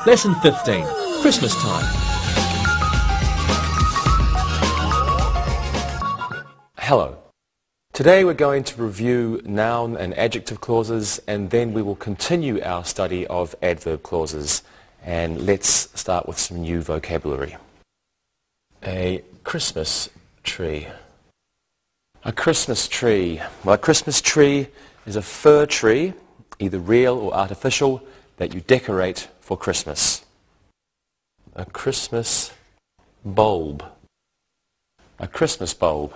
Lesson 15. Christmas time. Hello. Today we're going to review noun and adjective clauses, and then we will continue our study of adverb clauses. And let's start with some new vocabulary. A Christmas tree. A Christmas tree. Well, a Christmas tree is a fir tree, either real or artificial, that you decorate for Christmas. A Christmas bulb. A Christmas bulb.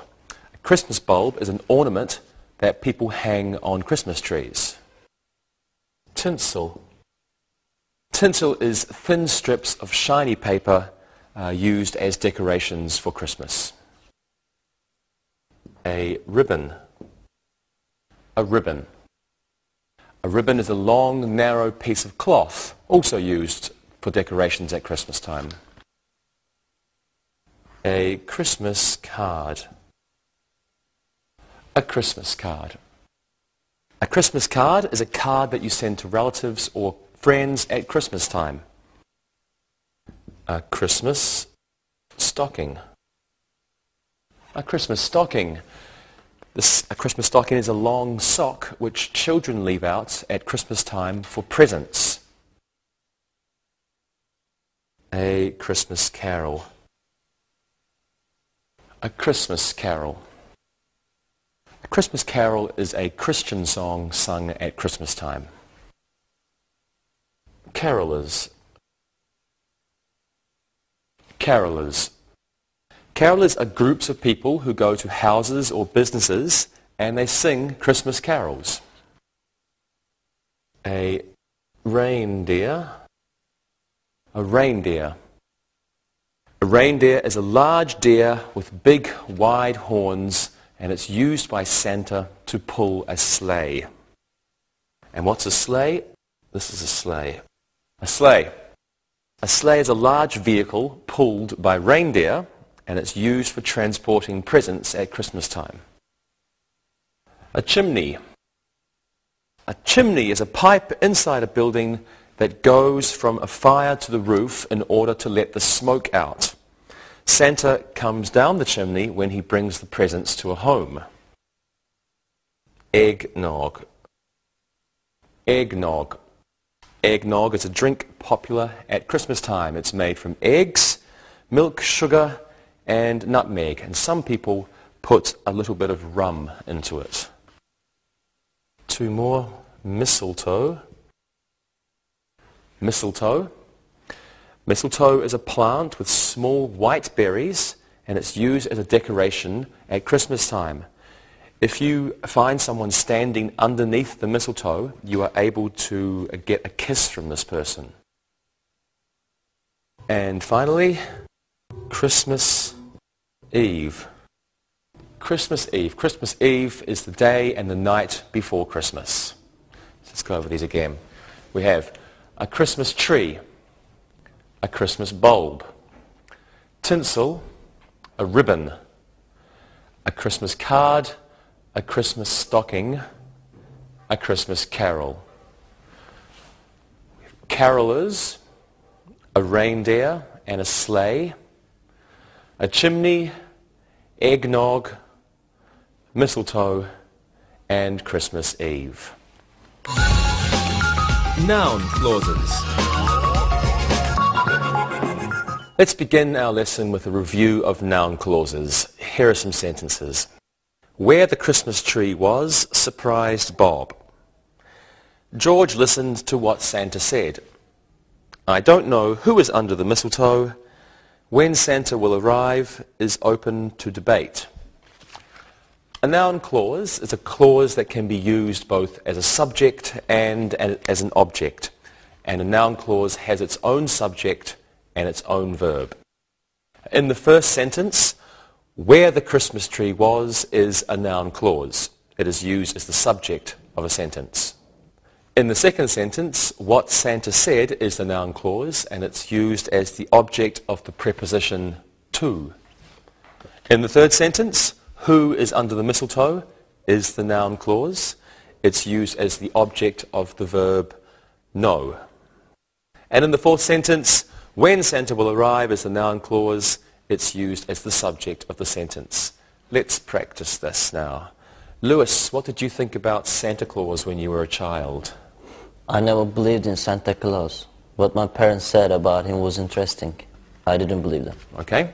A Christmas bulb is an ornament that people hang on Christmas trees. Tinsel. Tinsel is thin strips of shiny paper used as decorations for Christmas. A ribbon. A ribbon. A ribbon is a long, narrow piece of cloth, also used for decorations at Christmas time. A Christmas card. A Christmas card. A Christmas card is a card that you send to relatives or friends at Christmas time. A Christmas stocking. A Christmas stocking. A Christmas stocking is a long sock which children leave out at Christmas time for presents. A Christmas carol. A Christmas carol. A Christmas carol is a Christian song sung at Christmas time. Carolers. Carolers. Carolers are groups of people who go to houses or businesses and they sing Christmas carols. A reindeer. A reindeer. A reindeer is a large deer with big, wide horns, and it's used by Santa to pull a sleigh. And what's a sleigh? This is a sleigh. A sleigh. A sleigh is a large vehicle pulled by reindeer, and it's used for transporting presents at Christmas time. A chimney. A chimney is a pipe inside a building that goes from a fire to the roof in order to let the smoke out. Santa comes down the chimney when he brings the presents to a home. Eggnog. Eggnog. Eggnog is a drink popular at Christmas time. It's made from eggs, milk, sugar, and nutmeg, and some people put a little bit of rum into it. Two more. Mistletoe. Mistletoe. Mistletoe is a plant with small white berries, and it's used as a decoration at Christmas time. If you find someone standing underneath the mistletoe, you are able to get a kiss from this person. And finally, Christmas Eve. Christmas Eve. Christmas Eve is the day and the night before Christmas. Let's go over these again. We have a Christmas tree, a Christmas bulb, tinsel, a ribbon, a Christmas card, a Christmas stocking, a Christmas carol. Carolers, a reindeer and a sleigh, a chimney, eggnog, mistletoe, and Christmas Eve. Noun clauses. Let's begin our lesson with a review of noun clauses. Here are some sentences. Where the Christmas tree was surprised Bob. George listened to what Santa said. I don't know who is under the mistletoe. When Santa will arrive is open to debate. A noun clause is a clause that can be used both as a subject and as an object. And a noun clause has its own subject and its own verb. In the first sentence, where the Christmas tree was is a noun clause. It is used as the subject of a sentence. In the second sentence, what Santa said is the noun clause, and it's used as the object of the preposition to. In the third sentence, who is under the mistletoe is the noun clause. It's used as the object of the verb know. And in the fourth sentence, when Santa will arrive is the noun clause. It's used as the subject of the sentence. Let's practice this now. Lewis, what did you think about Santa Claus when you were a child? I never believed in Santa Claus. What my parents said about him was interesting. I didn't believe them. Okay.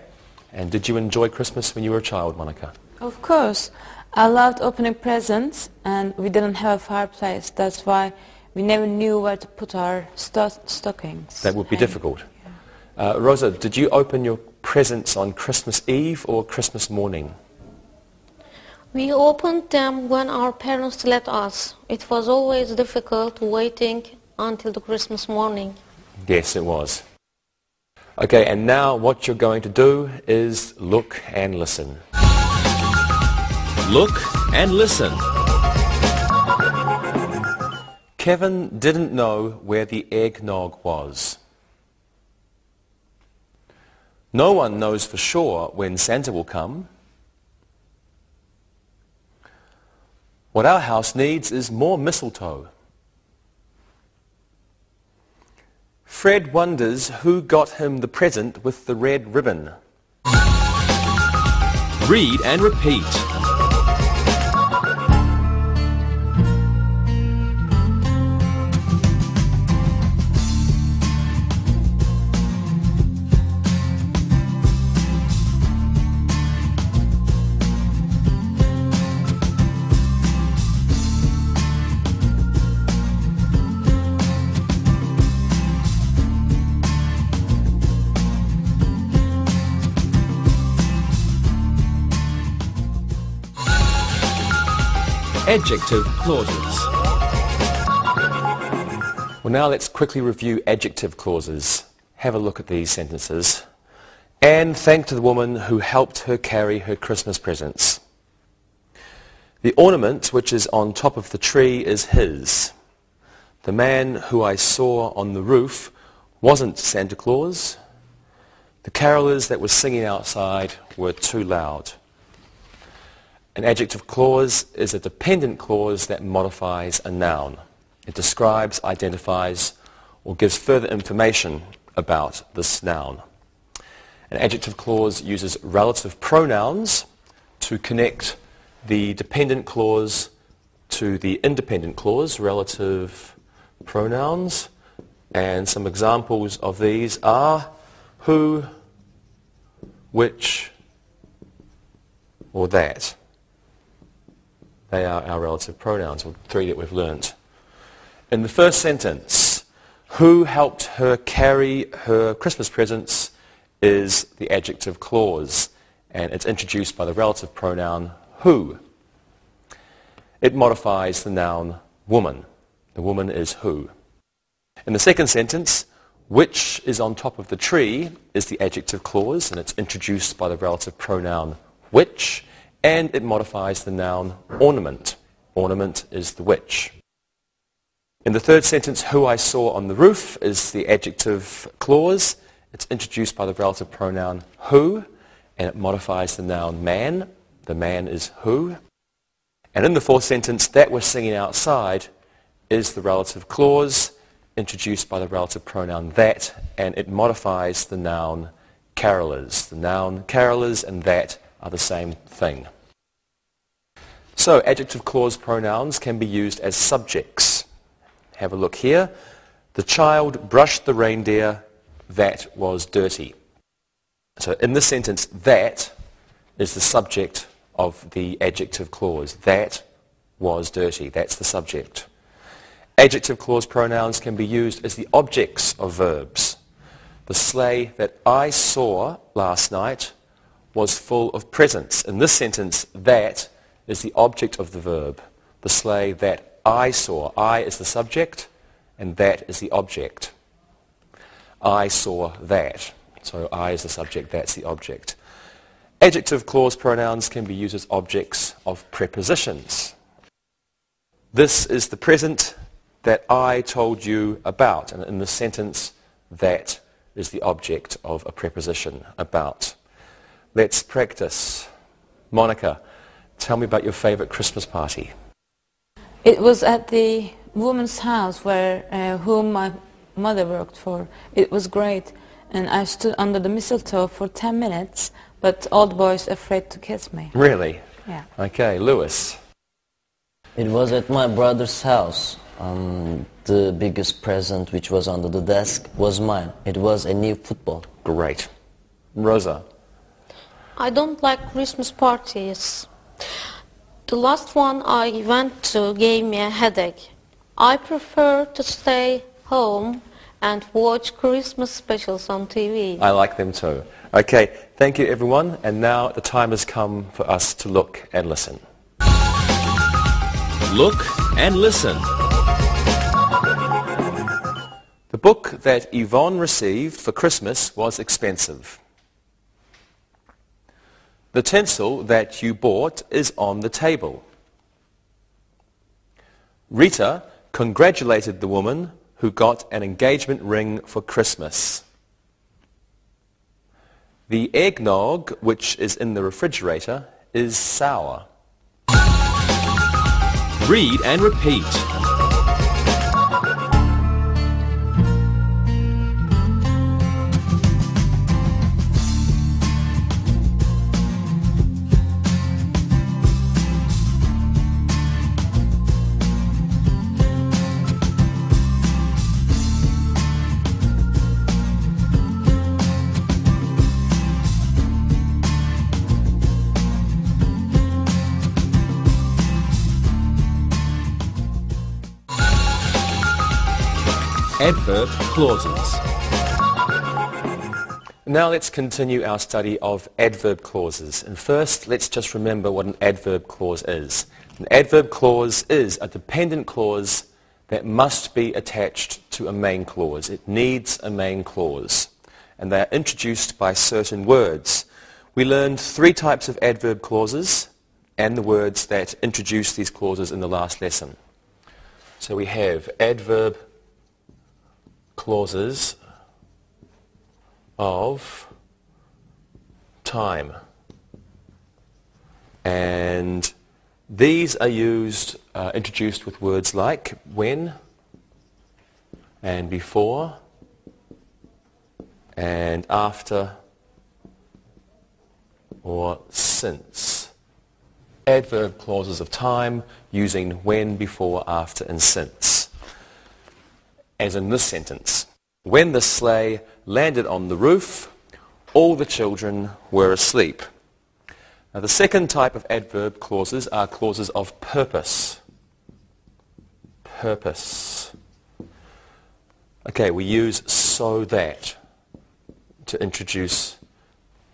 And did you enjoy Christmas when you were a child, Monica? Of course. I loved opening presents, and we didn't have a fireplace. That's why we never knew where to put our stockings. That would be difficult. Rosa, did you open your presents on Christmas Eve or Christmas morning? We opened them when our parents let us. It was always difficult waiting until the Christmas morning. Yes, it was. Okay, and now what you're going to do is look and listen. Look and listen. Kevin didn't know where the eggnog was. No one knows for sure when Santa will come. What our house needs is more mistletoe. Fred wonders who got him the present with the red ribbon. Read and repeat. Adjective clauses. Well, now let's quickly review adjective clauses. Have a look at these sentences. Anne thanked the woman who helped her carry her Christmas presents. The ornament which is on top of the tree is his. The man who I saw on the roof wasn't Santa Claus. The carolers that were singing outside were too loud. An adjective clause is a dependent clause that modifies a noun. It describes, identifies, or gives further information about this noun. An adjective clause uses relative pronouns to connect the dependent clause to the independent clause, relative pronouns. And some examples of these are who, which, or that. They are our relative pronouns, or three that we've learnt. In the first sentence, who helped her carry her Christmas presents is the adjective clause, and it's introduced by the relative pronoun who. It modifies the noun woman. The woman is who. In the second sentence, which is on top of the tree is the adjective clause, and it's introduced by the relative pronoun which, and it modifies the noun ornament. Ornament is the which. In the third sentence, who I saw on the roof is the adjective clause. It's introduced by the relative pronoun who, and it modifies the noun man. The man is who. And in the fourth sentence, that we're singing outside is the relative clause, introduced by the relative pronoun that, and it modifies the noun carolers. The noun carolers and that are the same thing. So adjective clause pronouns can be used as subjects. Have a look here. The child brushed the reindeer that was dirty. So in this sentence, that is the subject of the adjective clause. That was dirty. That's the subject. Adjective clause pronouns can be used as the objects of verbs. The sleigh that I saw last night was full of presents. In this sentence, that is the object of the verb. The sleigh that I saw. I is the subject, and that is the object. I saw that. So I is the subject, that's the object. Adjective clause pronouns can be used as objects of prepositions. This is the present that I told you about. And in the sentence, that is the object of a preposition, about. Let's practice. Monica, tell me about your favorite Christmas party. It was at the woman's house whom my mother worked for. It was great. And I stood under the mistletoe for 10 minutes, but all the boys afraid to kiss me. Really? Yeah. Okay, Lewis. It was at my brother's house. The biggest present which was under the desk was mine. It was a new football. Great. Rosa. I don't like Christmas parties. The last one I went to gave me a headache. I prefer to stay home and watch Christmas specials on TV. I like them too. Okay, thank you everyone. And now the time has come for us to look and listen. Look and listen. The book that Yvonne received for Christmas was expensive. The tinsel that you bought is on the table. Rita congratulated the woman who got an engagement ring for Christmas. The eggnog, which is in the refrigerator, is sour. Read and repeat. Adverb clauses. Now let's continue our study of adverb clauses. And first, let's just remember what an adverb clause is. An adverb clause is a dependent clause that must be attached to a main clause. It needs a main clause. And they are introduced by certain words. We learned 3 types of adverb clauses and the words that introduce these clauses in the last lesson. So we have adverb clauses of time, and these are introduced with words like when and before and after or since. Adverb clauses of time using when, before, after and since. As in this sentence, when the sleigh landed on the roof, all the children were asleep. Now the second type of adverb clauses are clauses of purpose. Purpose. Okay, we use so that to introduce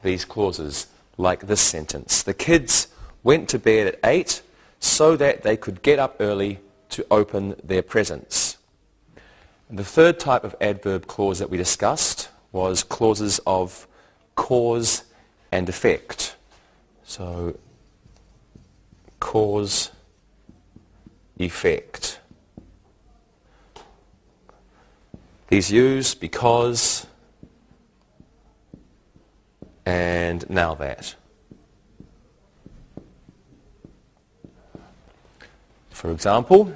these clauses, like this sentence. The kids went to bed at 8 so that they could get up early to open their presents. And the third type of adverb clause that we discussed was clauses of cause and effect. So, cause, effect. These use because and now that. For example,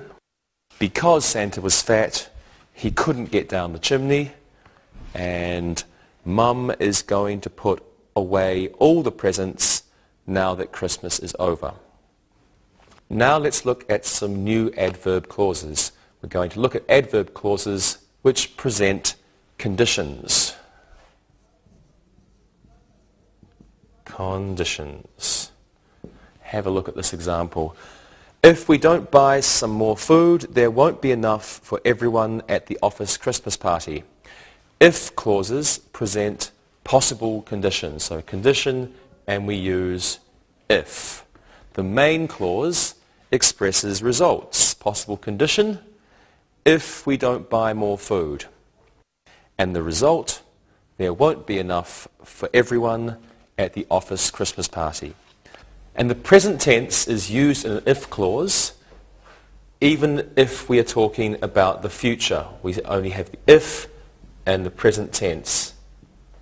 because Santa was fat, he couldn't get down the chimney, and Mum is going to put away all the presents now that Christmas is over. Now let's look at some new adverb clauses. We're going to look at adverb clauses which present conditions. Conditions. Have a look at this example. If we don't buy some more food, there won't be enough for everyone at the office Christmas party. If clauses present possible conditions. So condition, and we use if. The main clause expresses results. Possible condition, if we don't buy more food. And the result, there won't be enough for everyone at the office Christmas party. And the present tense is used in an if clause, even if we are talking about the future. We only have the if and the present tense.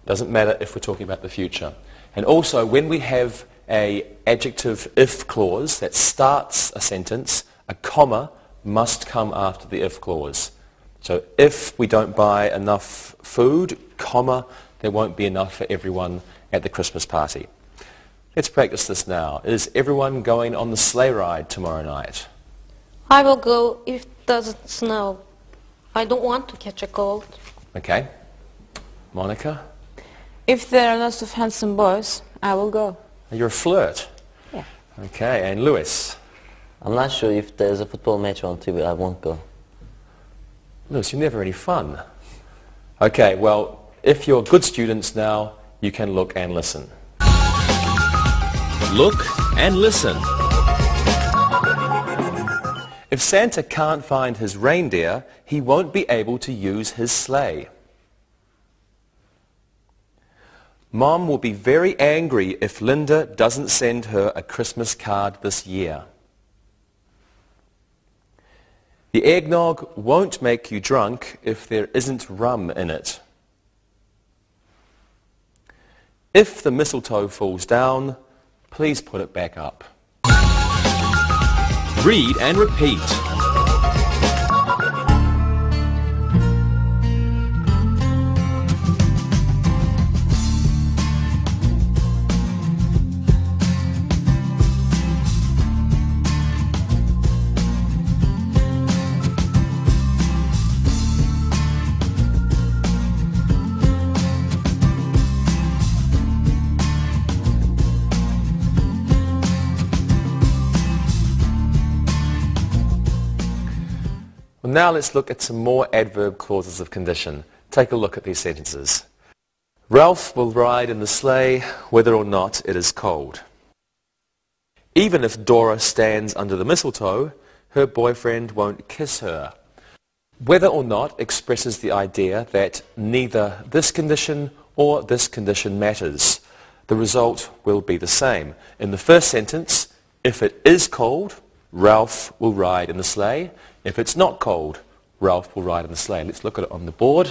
Doesn't matter if we're talking about the future. And also, when we have an adjective if clause that starts a sentence, a comma must come after the if clause. So if we don't buy enough food, comma, there won't be enough for everyone at the Christmas party. Let's practice this now. Is everyone going on the sleigh ride tomorrow night? I will go if it doesn't snow. I don't want to catch a cold. Okay. Monica? If there are lots of handsome boys, I will go. You're a flirt. Yeah. Okay, and Lewis? I'm not sure if there's a football match on TV, I won't go. Lewis, you're never any fun. Okay, well, if you're good students now, you can look and listen. Look and listen. If Santa can't find his reindeer, he won't be able to use his sleigh. Mom will be very angry if Linda doesn't send her a Christmas card this year. The eggnog won't make you drunk if there isn't rum in it. If the mistletoe falls down, please put it back up. Read and repeat. Well, now let's look at some more adverb clauses of condition. Take a look at these sentences. Ralph will ride in the sleigh whether or not it is cold. Even if Dora stands under the mistletoe, her boyfriend won't kiss her. Whether or not expresses the idea that neither this condition or this condition matters. The result will be the same. In the first sentence, if it is cold, Ralph will ride in the sleigh. If it's not cold, Ralph will ride in the sleigh. Let's look at it on the board.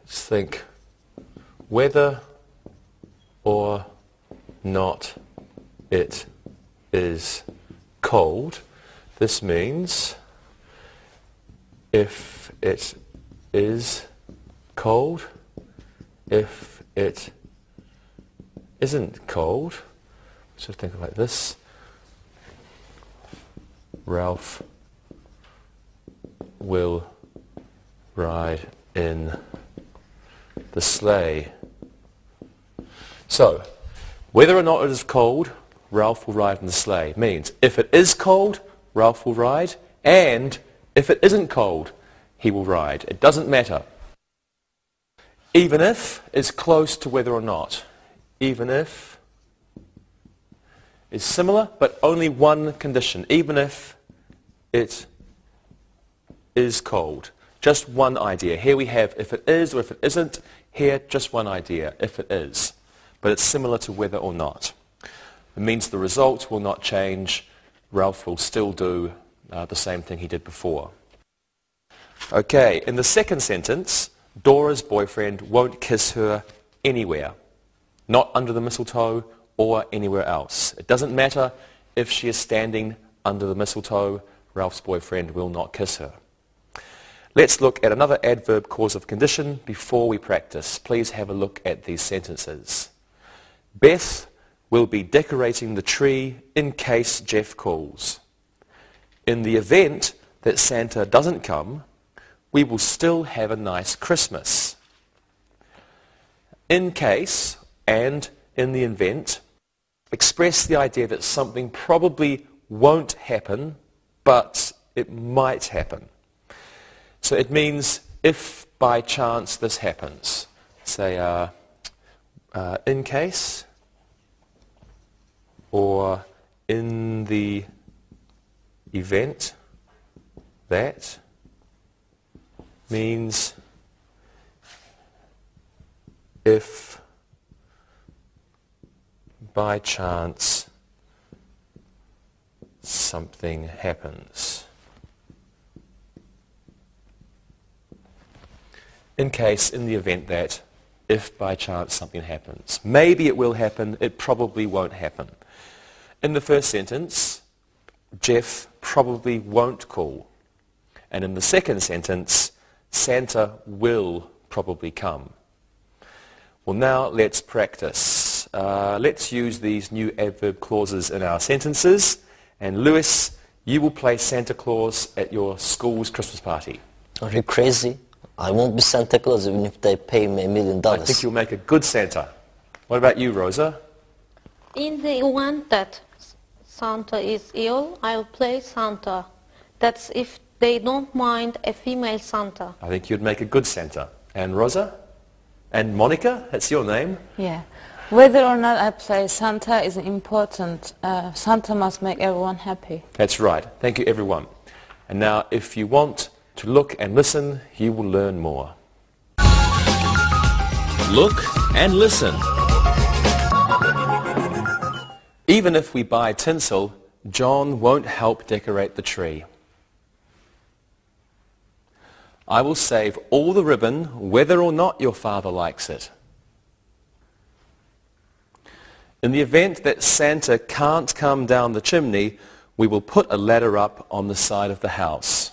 Let's think whether or not it is cold. This means if it is cold, if it isn't cold. So think of it like this. Ralph will ride in the sleigh. So, whether or not it is cold, Ralph will ride in the sleigh means if it is cold, Ralph will ride, and if it isn't cold, he will ride. It doesn't matter. Even if is close to whether or not. Even if is similar, but only one condition. Even if it is cold. Just one idea. Here we have if it is or if it isn't. Here, just one idea, if it is. But it's similar to whether or not. It means the result will not change. Ralph will still do the same thing he did before. Okay, in the second sentence, Dora's boyfriend won't kiss her anywhere. Not under the mistletoe or anywhere else. It doesn't matter if she is standing under the mistletoe, Ralph's boyfriend will not kiss her. Let's look at another adverb clause of condition before we practice. Please have a look at these sentences. Beth will be decorating the tree in case Jeff calls. In the event that Santa doesn't come, we will still have a nice Christmas. In case and in the event express the idea that something probably won't happen, but it might happen. So it means if by chance this happens, say in case or in the event that means if by chance something happens. In case, in the event that, if by chance something happens. Maybe it will happen, it probably won't happen. In the first sentence, Jeff probably won't call. And in the second sentence, Santa will probably come. Well, now let's practice. Let's use these new adverb clauses in our sentences. And Lewis, you will play Santa Claus at your school's Christmas party. Are you crazy? I won't be Santa Claus even if they pay me $1 million. I think you'll make a good Santa. What about you, Rosa? In the event that Santa is ill, I'll play Santa. That's if they don't mind a female Santa. I think you'd make a good Santa. And Rosa? And Monica? That's your name. Yeah. Whether or not I play Santa isn't important. Santa must make everyone happy. That's right. Thank you, everyone. And now, if you want to look and listen, you will learn more. Look and listen. Even if we buy tinsel, John won't help decorate the tree. I will save all the ribbon, whether or not your father likes it. In the event that Santa can't come down the chimney, we will put a ladder up on the side of the house.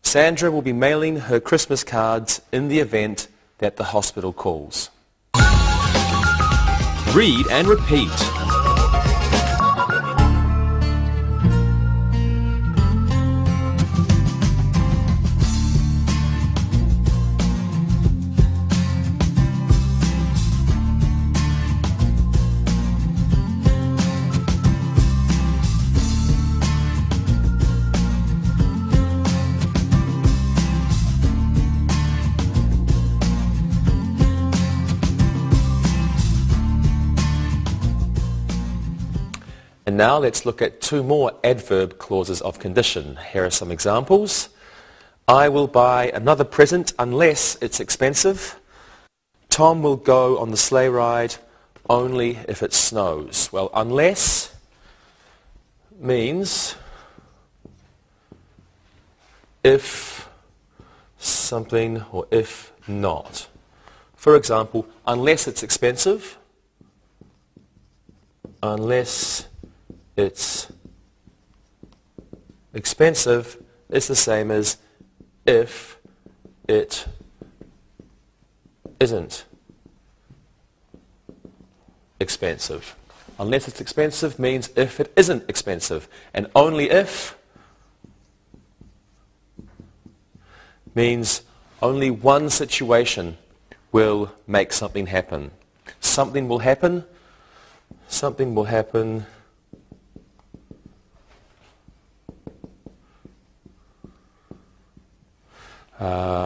Sandra will be mailing her Christmas cards in the event that the hospital calls. Read and repeat. And now let's look at two more adverb clauses of condition. Here are some examples. I will buy another present unless it's expensive. Tom will go on the sleigh ride only if it snows. Well, unless means if something or if not. For example, unless it's expensive, unless it's expensive is the same as if it isn't expensive. Unless it's expensive means if it isn't expensive. And only if means only one situation will make something happen. Something will happen. Something will happen.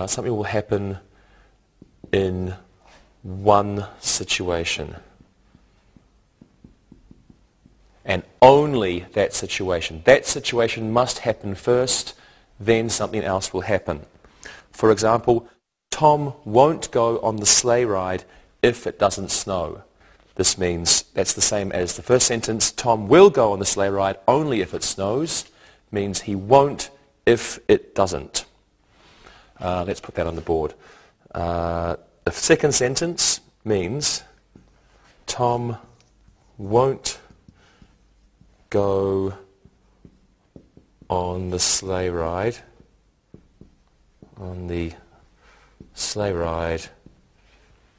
Something will happen in one situation. And only that situation. That situation must happen first, then something else will happen. For example, Tom won't go on the sleigh ride if it doesn't snow. This means that's the same as the first sentence. Tom will go on the sleigh ride only if it snows. Means he won't if it doesn't. Let's put that on the board. The second sentence means Tom won't go on the sleigh ride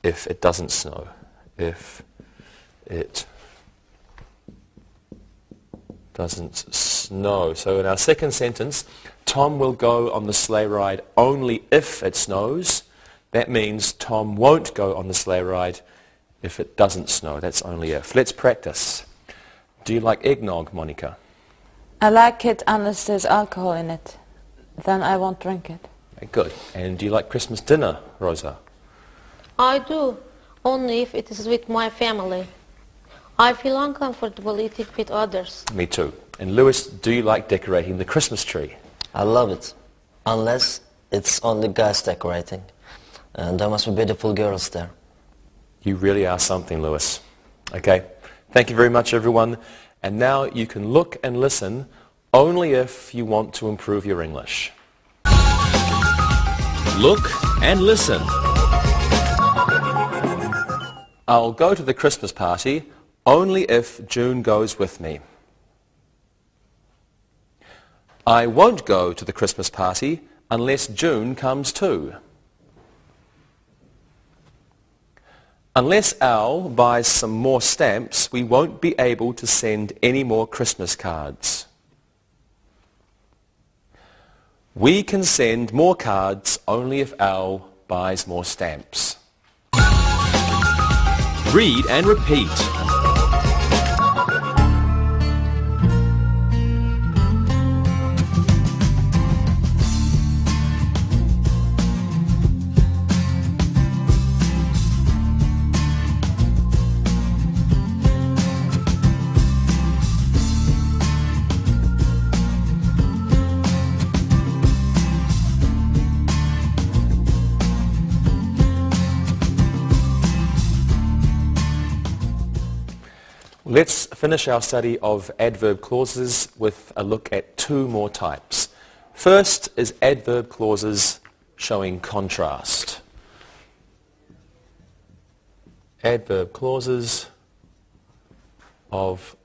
if it doesn't snow. If it doesn't snow. So in our second sentence, Tom will go on the sleigh ride only if it snows. That means Tom won't go on the sleigh ride if it doesn't snow. That's only if. Let's practice. Do you like eggnog, Monica? I like it unless there's alcohol in it. Then I won't drink it. Good. And do you like Christmas dinner, Rosa? I do, only if it is with my family. I feel uncomfortable eating with others. Me too. And Lewis, do you like decorating the Christmas tree? I love it. Unless it's only guys decorating. And there must be beautiful girls there. You really are something, Lewis. Okay. Thank you very much, everyone. And now you can look and listen only if you want to improve your English. Look and listen. I'll go to the Christmas party only if June goes with me. I won't go to the Christmas party unless June comes too. Unless Al buys some more stamps, we won't be able to send any more Christmas cards. We can send more cards only if Al buys more stamps. Read and repeat. Let's finish our study of adverb clauses with a look at two more types. First is adverb clauses showing contrast. Adverb clauses of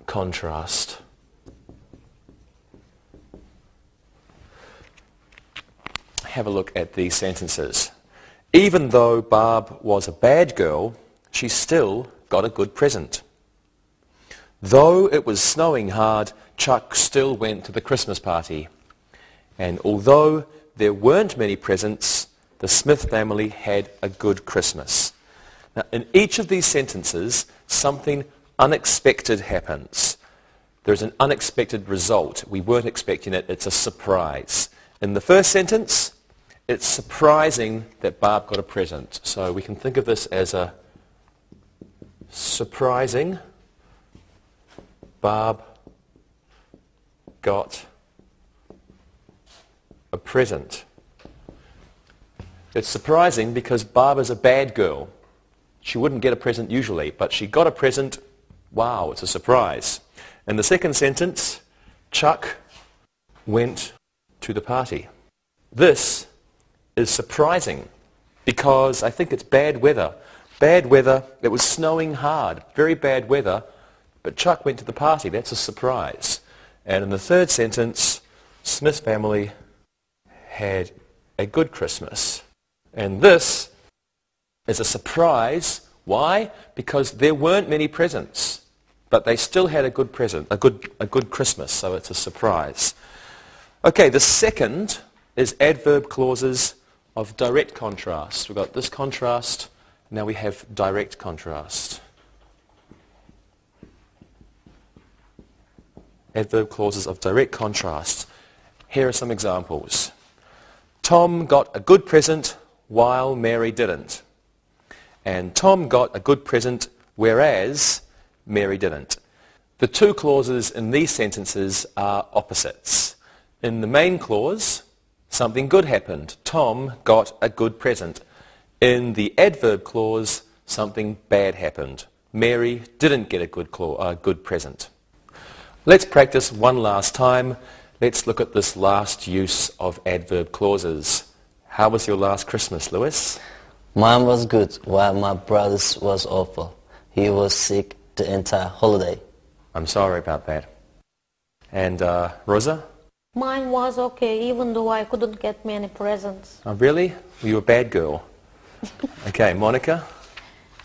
contrast. Have a look at these sentences. Even though Barb was a bad girl, she still got a good present. Though it was snowing hard, Chuck still went to the Christmas party. And although there weren't many presents, the Smith family had a good Christmas. Now, in each of these sentences, something unexpected happens. There's an unexpected result. We weren't expecting it. It's a surprise. In the first sentence, it's surprising that Barb got a present. So we can think of this as a surprising Barb got a present. It's surprising because Barb is a bad girl. She wouldn't get a present usually, but she got a present. Wow, it's a surprise. In the second sentence, Chuck went to the party. This is surprising because I think it's bad weather. Bad weather, it was snowing hard, very bad weather. But Chuck went to the party. That's a surprise. And in the third sentence, Smith family had a good Christmas. And this is a surprise. Why? Because there weren't many presents. But they still had a good present, a good Christmas. So it's a surprise. Okay, the second is adverb clauses of direct contrast. We've got this contrast. Now we have direct contrast. Adverb clauses of direct contrast. Here are some examples. Tom got a good present while Mary didn't. And Tom got a good present whereas Mary didn't. The two clauses in these sentences are opposites. In the main clause, something good happened. Tom got a good present. In the adverb clause, something bad happened. Mary didn't get a good present. Let's practice one last time. Let's look at this last use of adverb clauses. How was your last Christmas, Lewis? Mine was good, while my brother's was awful. He was sick the entire holiday. I'm sorry about that. And Rosa? Mine was okay, even though I couldn't get many presents. Oh, really? Were you a bad girl? Okay, Monica?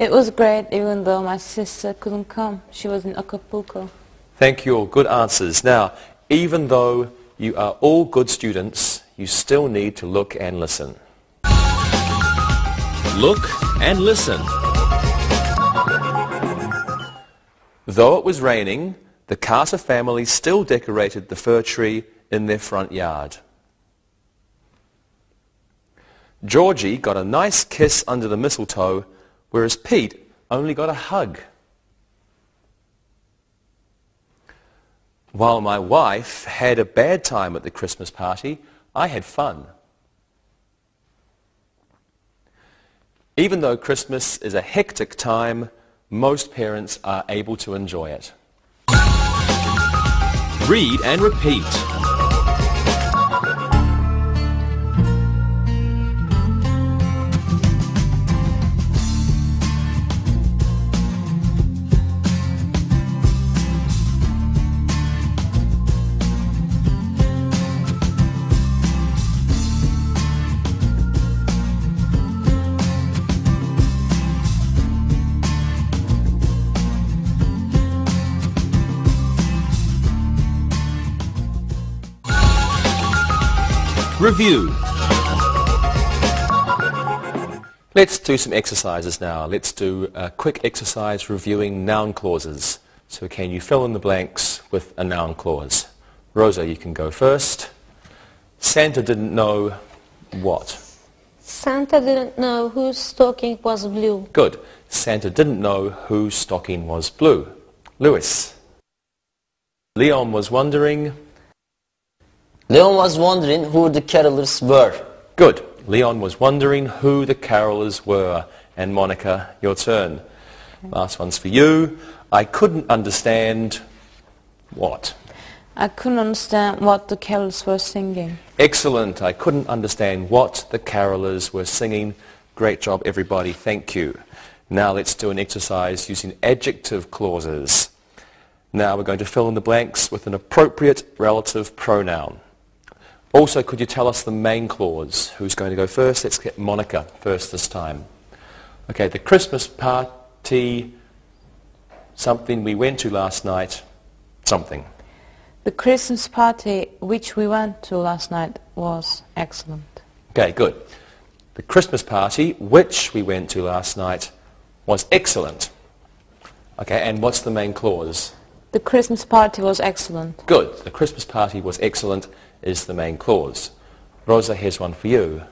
It was great, even though my sister couldn't come. She was in Acapulco. Thank you all. Good answers. Now, even though you are all good students, you still need to look and listen. Look and listen. Though it was raining, the Carter family still decorated the fir tree in their front yard. Georgie got a nice kiss under the mistletoe, whereas Pete only got a hug. While my wife had a bad time at the Christmas party, I had fun. Even though Christmas is a hectic time, most parents are able to enjoy it. Read and repeat. Review. Let's do some exercises now. Let's do a quick exercise reviewing noun clauses. So can you fill in the blanks with a noun clause? Rosa, you can go first. Santa didn't know what? Santa didn't know whose stocking was blue. Good. Santa didn't know whose stocking was blue. Lewis. Leon was wondering. Leon was wondering who the carolers were. Good. Leon was wondering who the carolers were. And Monica, your turn. Last one's for you. I couldn't understand what? I couldn't understand what the carols were singing. Excellent. I couldn't understand what the carolers were singing. Great job, everybody. Thank you. Now let's do an exercise using adjective clauses. Now we're going to fill in the blanks with an appropriate relative pronoun. Also, could you tell us the main clause? Who's going to go first? Let's get Monica first this time. Okay, the Christmas party, something we went to last night, something. The Christmas party which we went to last night was excellent. Okay, good. The Christmas party which we went to last night was excellent. Okay, and what's the main clause? The Christmas party was excellent. Good. The Christmas party was excellent is the main clause. Rosa, here's one for you.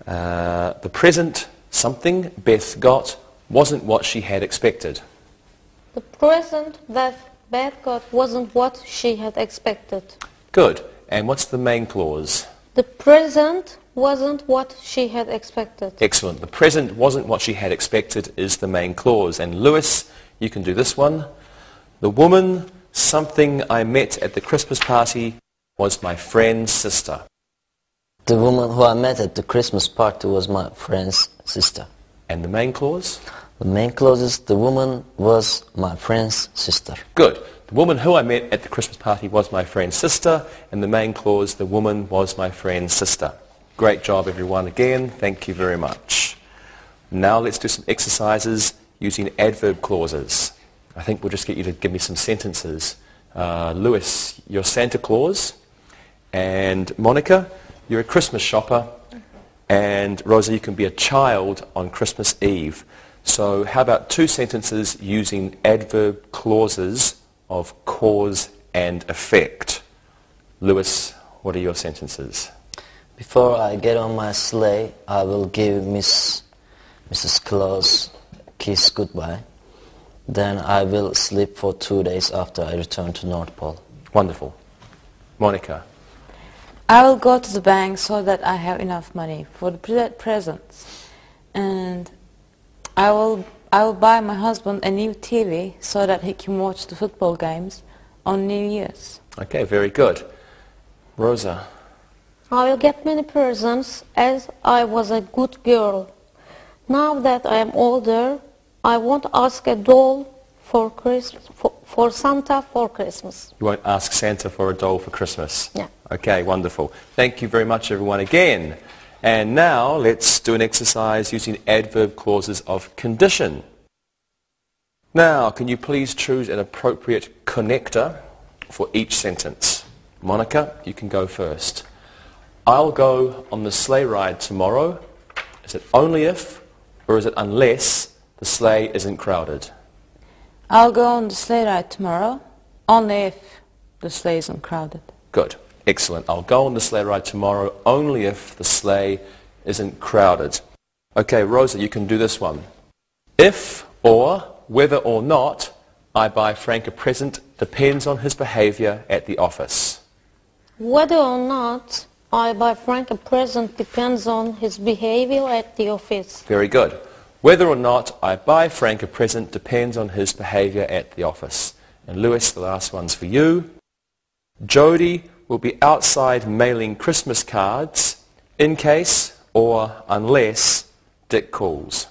The present something Beth got wasn't what she had expected. The present that Beth got wasn't what she had expected. Good. And what's the main clause? The present wasn't what she had expected. Excellent. The present wasn't what she had expected is the main clause. And Lewis, you can do this one. The woman, something I met at the Christmas party, was my friend's sister. The woman who I met at the Christmas party was my friend's sister. And the main clause? The main clause is the woman was my friend's sister. Good. The woman who I met at the Christmas party was my friend's sister. And the main clause, the woman was my friend's sister. Great job, everyone. Again, thank you very much. Now let's do some exercises using adverb clauses. I think we'll just get you to give me some sentences. Lewis, you're Santa Claus. And Monica, you're a Christmas shopper. And Rosa, you can be a child on Christmas Eve. So how about two sentences using adverb clauses of cause and effect? Lewis, what are your sentences? Before I get on my sleigh, I will give Mrs. Claus a kiss goodbye. Then I will sleep for 2 days after I return to North Pole. Wonderful. Monica? I will go to the bank so that I have enough money for the presents. And I will buy my husband a new TV so that he can watch the football games on New Year's. Okay, very good. Rosa? I will get many presents as I was a good girl. Now that I am older, I won't ask a doll for Santa for Christmas. You won't ask Santa for a doll for Christmas? Yeah. Okay, wonderful. Thank you very much, everyone, again. And now let's do an exercise using adverb clauses of condition. Now, can you please choose an appropriate connector for each sentence? Monica, you can go first. I'll go on the sleigh ride tomorrow. Is it only if, or is it unless, the sleigh isn't crowded? I'll go on the sleigh ride tomorrow, only if the sleigh isn't crowded. Good. Excellent. I'll go on the sleigh ride tomorrow only if the sleigh isn't crowded. Okay, Rosa, you can do this one. If or whether or not I buy Frank a present depends on his behavior at the office. Whether or not I buy Frank a present depends on his behavior at the office. Very good. Whether or not I buy Frank a present depends on his behavior at the office. And Lewis, the last one's for you. Jody will be outside mailing Christmas cards in case or unless Dick calls.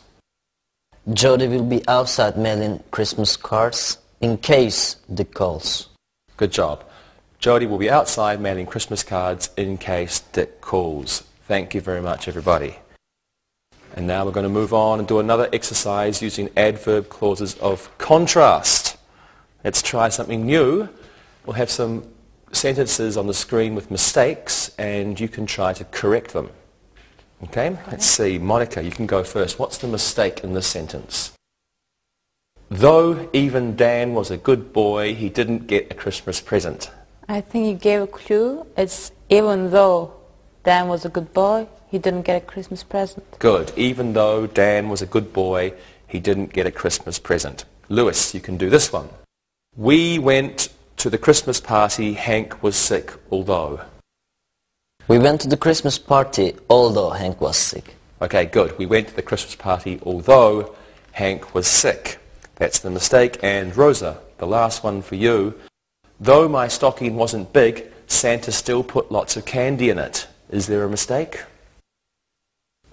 Jody will be outside mailing Christmas cards in case Dick calls. Good job. Jody will be outside mailing Christmas cards in case Dick calls. Thank you very much, everybody. And now we're going to move on and do another exercise using adverb clauses of contrast. Let's try something new. We'll have some sentences on the screen with mistakes and you can try to correct them. Okay? Let's see. Monica, you can go first. What's the mistake in this sentence? Though even Dan was a good boy, he didn't get a Christmas present. I think you gave a clue. It's even though Dan was a good boy, he didn't get a Christmas present. Good. Even though Dan was a good boy, he didn't get a Christmas present. Lewis, you can do this one. We went to the Christmas party. Hank was sick, although. We went to the Christmas party, although Hank was sick. Okay, good. We went to the Christmas party, although Hank was sick. That's the mistake. And Rosa, the last one for you. Though my stocking wasn't big, Santa still put lots of candy in it. Is there a mistake?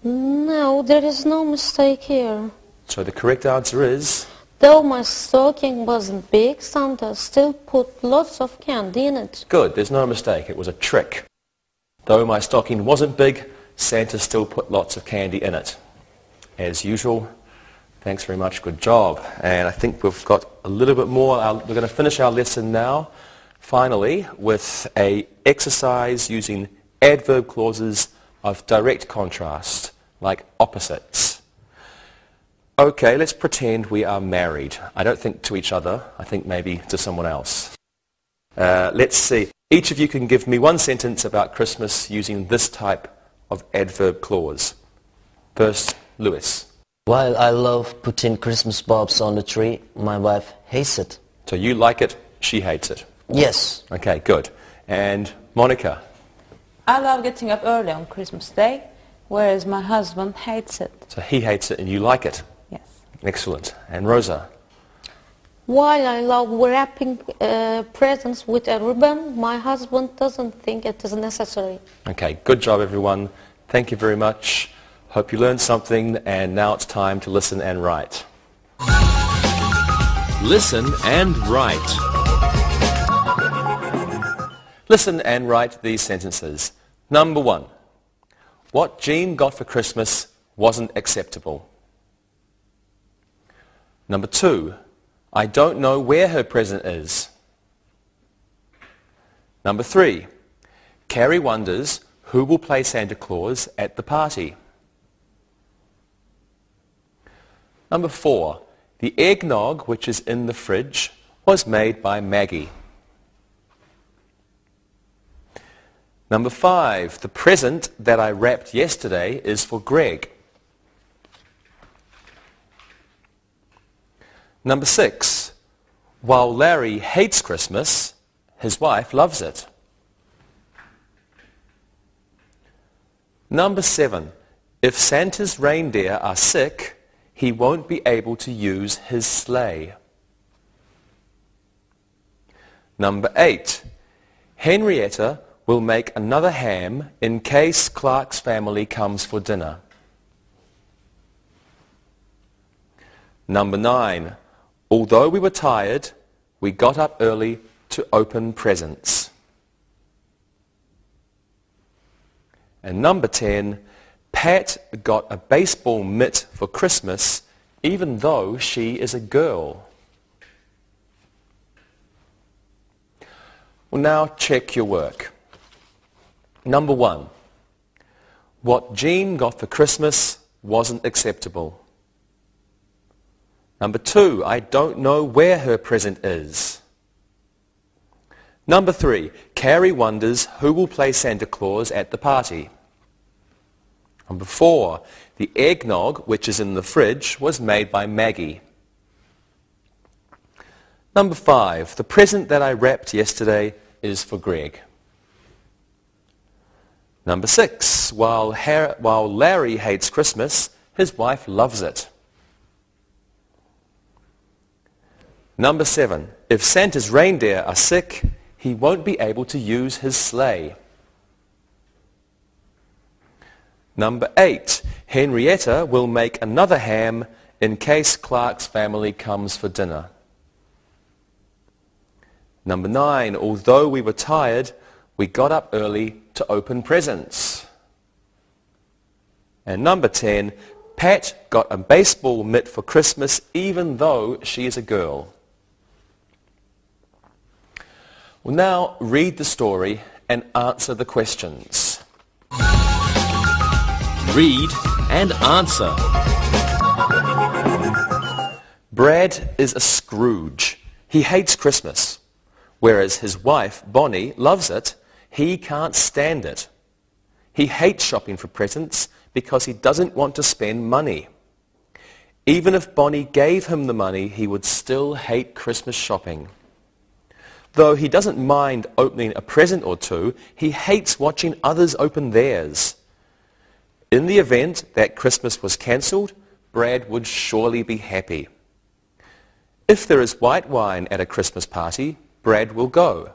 No, there is no mistake here. So the correct answer is... Though my stocking wasn't big, Santa still put lots of candy in it. Good, there's no mistake. It was a trick. Though my stocking wasn't big, Santa still put lots of candy in it. As usual, thanks very much, good job. And I think we've got a little bit more. We're going to finish our lesson now, finally, with an exercise using adverb clauses of direct contrast, like opposites. Okay, let's pretend we are married. I don't think to each other. I think maybe to someone else. Let's see. Each of you can give me one sentence about Christmas using this type of adverb clause. First, Lewis. While I love putting Christmas bulbs on the tree, my wife hates it. So you like it, she hates it. Yes. Okay, good. And Monica. I love getting up early on Christmas Day, whereas my husband hates it. So he hates it and you like it. Yes. Excellent. And Rosa. While I love wrapping presents with a ribbon, my husband doesn't think it is necessary. Okay, good job everyone. Thank you very much. Hope you learned something, and now it's time to listen and write. Listen and write. Listen and write these sentences. Number 1. What Jean got for Christmas wasn't acceptable. Number 2. I don't know where her present is. Number 3. Carrie wonders who will play Santa Claus at the party. Number 4. The eggnog which is in the fridge was made by Maggie. Number 5. The present that I wrapped yesterday is for Greg. Number 6. While Larry hates Christmas, his wife loves it. Number 7. If Santa's reindeer are sick, he won't be able to use his sleigh. Number 8. Henrietta will make another ham in case Clark's family comes for dinner. Number 9. Although we were tired, we got up early to open presents. And number 10. Pat got a baseball mitt for Christmas even though she is a girl. Well, now check your work. Number 1. What Jean got for Christmas wasn't acceptable. Number 2. I don't know where her present is. Number 3. Carrie wonders who will play Santa Claus at the party. Number 4. The eggnog, which is in the fridge, was made by Maggie. Number 5. The present that I wrapped yesterday is for Greg. Number 6. While Larry hates Christmas, his wife loves it. Number 7. If Santa's reindeer are sick, he won't be able to use his sleigh. Number 8. Henrietta will make another ham in case Clark's family comes for dinner. Number 9. Although we were tired, we got up early to open presents. And number 10. Pat got a baseball mitt for Christmas even though she is a girl. Well, now read the story and answer the questions. Read and answer. Brad is a Scrooge. He hates Christmas. Whereas his wife, Bonnie, loves it, he can't stand it. He hates shopping for presents because he doesn't want to spend money. Even if Bonnie gave him the money, he would still hate Christmas shopping. Though he doesn't mind opening a present or two, he hates watching others open theirs. In the event that Christmas was cancelled, Brad would surely be happy. If there is white wine at a Christmas party, Brad will go.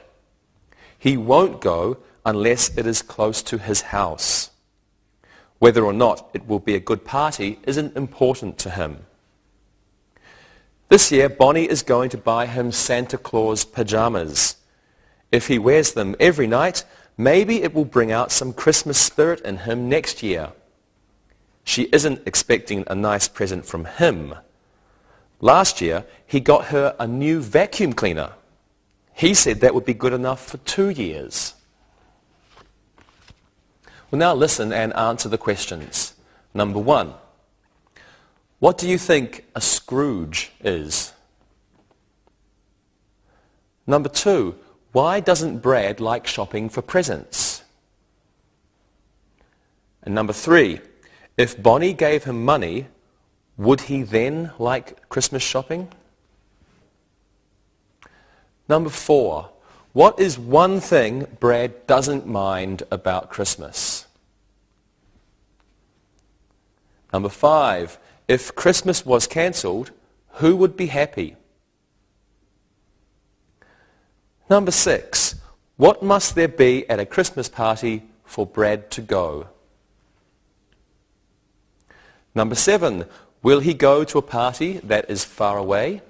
He won't go unless it is close to his house. Whether or not it will be a good party isn't important to him. This year, Bonnie is going to buy him Santa Claus pajamas. If he wears them every night, maybe it will bring out some Christmas spirit in him next year. She isn't expecting a nice present from him. Last year, he got her a new vacuum cleaner. He said that would be good enough for 2 years. Well, now listen and answer the questions. Number 1. What do you think a Scrooge is? Number 2. Why doesn't Brad like shopping for presents? And number 3. If Bonnie gave him money, would he then like Christmas shopping? Number 4. What is one thing Brad doesn't mind about Christmas? Number 5. If Christmas was cancelled, who would be happy? Number 6. What must there be at a Christmas party for Brad to go? Number 7. Will he go to a party that is far away?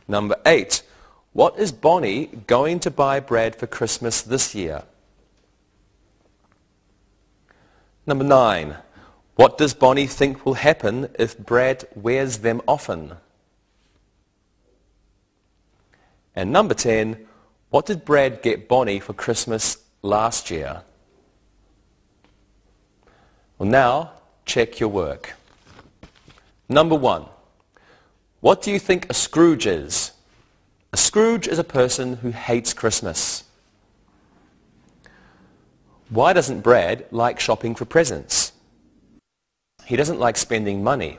Number 8. What is Bonnie going to buy Brad for Christmas this year? Number 9. What does Bonnie think will happen if Brad wears them often? And number 10. What did Brad get Bonnie for Christmas last year? Well, now, check your work. Number 1. What do you think a Scrooge is? A Scrooge is a person who hates Christmas. Why doesn't Brad like shopping for presents? He doesn't like spending money.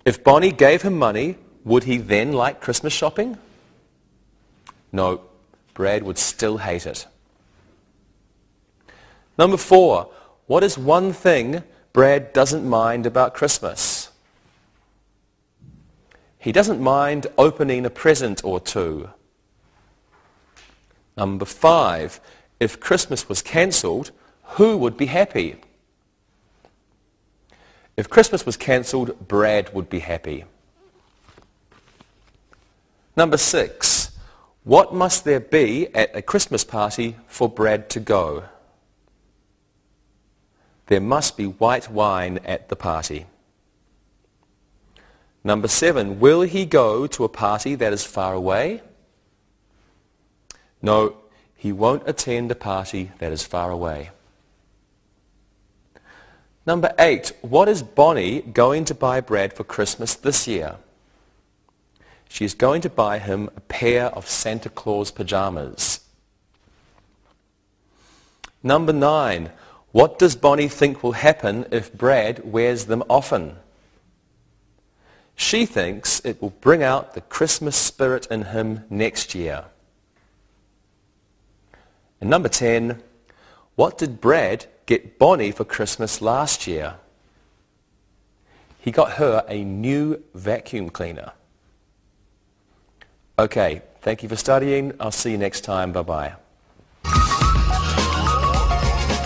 If Bonnie gave him money, would he then like Christmas shopping? No, Brad would still hate it. Number 4. What is one thing Brad doesn't mind about Christmas? He doesn't mind opening a present or two. Number 5. If Christmas was cancelled, who would be happy? If Christmas was cancelled, Brad would be happy. Number 6. What must there be at a Christmas party for Brad to go? There must be white wine at the party. Number 7. Will he go to a party that is far away? No, he won't attend a party that is far away. Number 8. What is Bonnie going to buy Brad for Christmas this year? She is going to buy him a pair of Santa Claus pajamas. Number 9. What does Bonnie think will happen if Brad wears them often? She thinks it will bring out the Christmas spirit in him next year. And number 10. What did Brad get Bonnie for Christmas last year? He got her a new vacuum cleaner. Okay, thank you for studying. I'll see you next time. Bye-bye.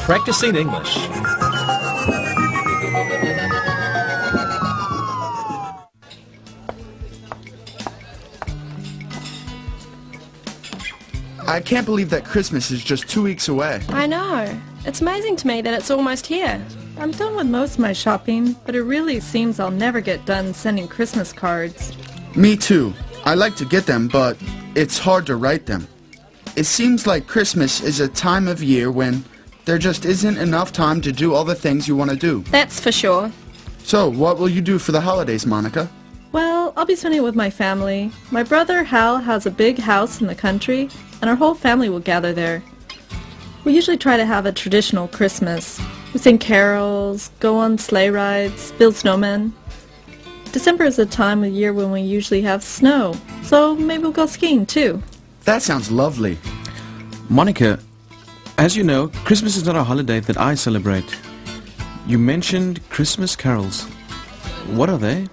Practicing English. I can't believe that Christmas is just 2 weeks away. I know. It's amazing to me that it's almost here. I'm done with most of my shopping, but it really seems I'll never get done sending Christmas cards. Me too. I like to get them, but it's hard to write them. It seems like Christmas is a time of year when there just isn't enough time to do all the things you want to do. That's for sure. So, what will you do for the holidays, Monica? Well, I'll be spending it with my family. My brother Hal has a big house in the country, and our whole family will gather there. We usually try to have a traditional Christmas. We sing carols, go on sleigh rides, build snowmen. December is a time of year when we usually have snow, so maybe we'll go skiing too. That sounds lovely. Monica, as you know, Christmas is not a holiday that I celebrate. You mentioned Christmas carols. What are they?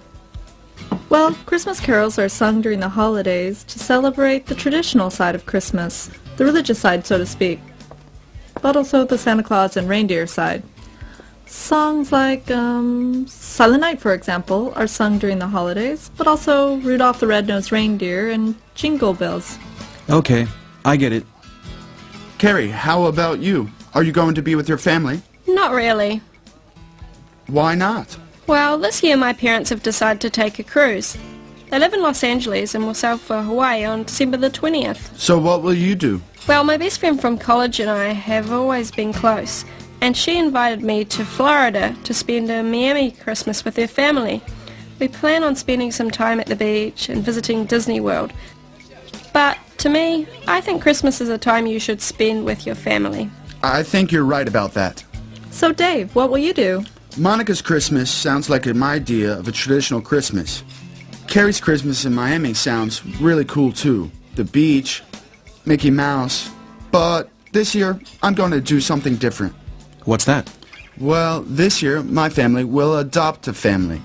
Well, Christmas carols are sung during the holidays to celebrate the traditional side of Christmas, the religious side, so to speak, but also the Santa Claus and reindeer side. Songs like Silent Night, for example, are sung during the holidays, but also Rudolph the Red-Nosed Reindeer and Jingle Bells. Okay, I get it. Carrie, how about you? Are you going to be with your family? Not really. Why not? Well, this year my parents have decided to take a cruise. They live in Los Angeles and will sail for Hawaii on December the 20th. So what will you do? Well, my best friend from college and I have always been close, and she invited me to Florida to spend a Miami Christmas with her family. We plan on spending some time at the beach and visiting Disney World. But to me, I think Christmas is a time you should spend with your family. I think you're right about that. So Dave, what will you do? Monica's Christmas sounds like my idea of a traditional Christmas. Carrie's Christmas in Miami sounds really cool too. The beach, Mickey Mouse. But this year, I'm going to do something different. What's that? Well, this year, my family will adopt a family.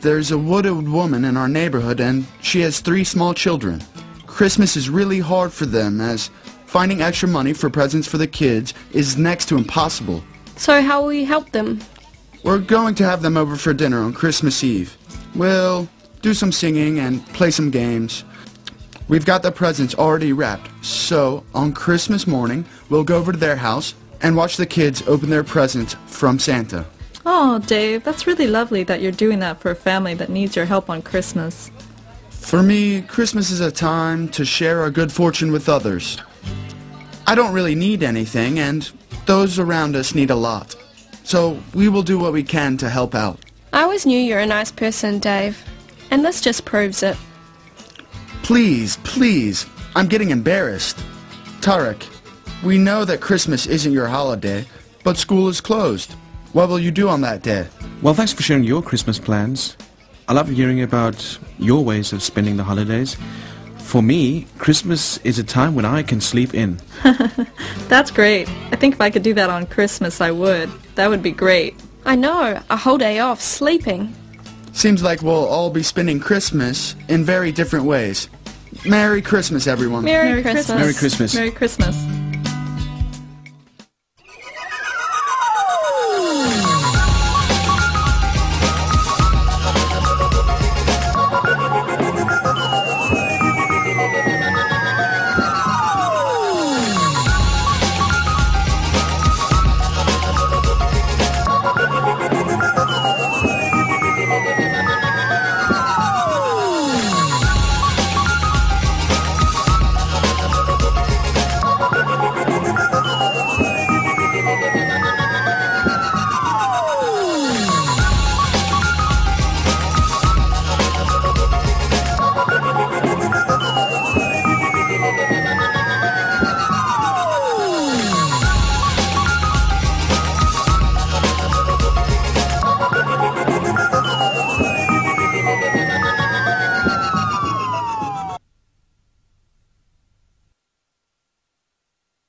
There's a widowed woman in our neighborhood and she has 3 small children. Christmas is really hard for them as finding extra money for presents for the kids is next to impossible. So how will you help them? We're going to have them over for dinner on Christmas Eve. We'll do some singing and play some games. We've got the presents already wrapped, so on Christmas morning, we'll go over to their house and watch the kids open their presents from Santa. Oh, Dave, that's really lovely that you're doing that for a family that needs your help on Christmas. For me, Christmas is a time to share our good fortune with others. I don't really need anything, and those around us need a lot. So we will do what we can to help out. I always knew you're a nice person, Dave, and this just proves it. Please, please, I'm getting embarrassed. Tarek, we know that Christmas isn't your holiday, but school is closed. What will you do on that day? Well, thanks for sharing your Christmas plans. I love hearing about your ways of spending the holidays. For me, Christmas is a time when I can sleep in. That's great. I think if I could do that on Christmas, I would. That would be great. I know, a whole day off, sleeping. Seems like we'll all be spending Christmas in very different ways. Merry Christmas, everyone. Merry Christmas. Merry Christmas. Merry Christmas.